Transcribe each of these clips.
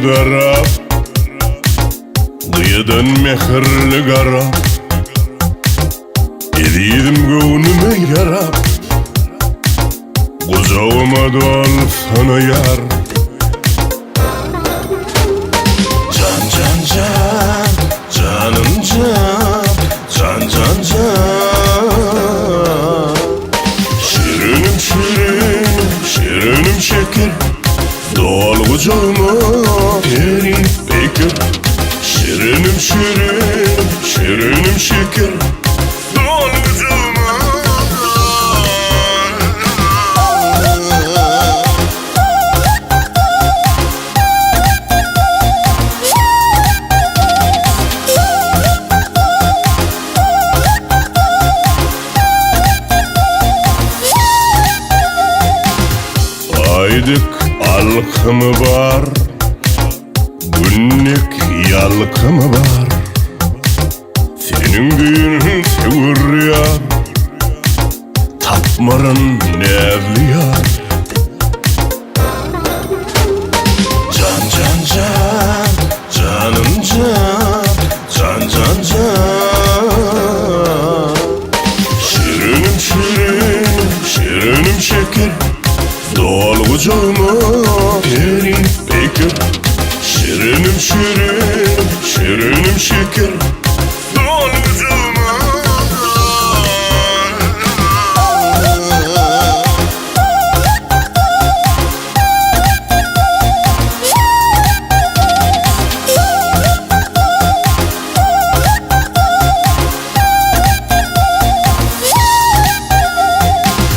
darab, kıyıdan mehirli garab, ediydim göğnüme yarab, kuzağıma dal sana yar. Can can can, canım can, can can can. Şirinim şirinim, şirinim şeker, doğal kucağıma derin bekir. Şirinim şirinim, şirinim şeker, doğal kucağıma. Aydık alkımı var, günlük yalkımı var. Senin düğünün tevir yar, tapmarın nevli yar. Can can can, canım can, can can can. Şirinim şirinim, şirinim şeker, doğal kucağıma derin bekir. Şirinim şirinim, şirinim şeker, doğal kucağıma.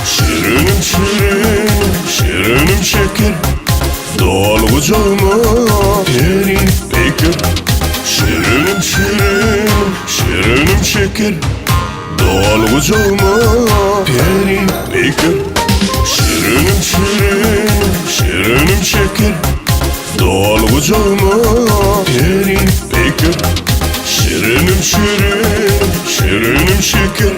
Şirinim şirinim, şirinim şeker, doğal kucağıma derin bekir. Şirinim şirinim, şirinim şeker, doğal kucağıma derin bekir. Şirinim şirinim, şirinim şeker, doğal kucağıma derin bekir. Şirinim şirinim, şirinim şeker,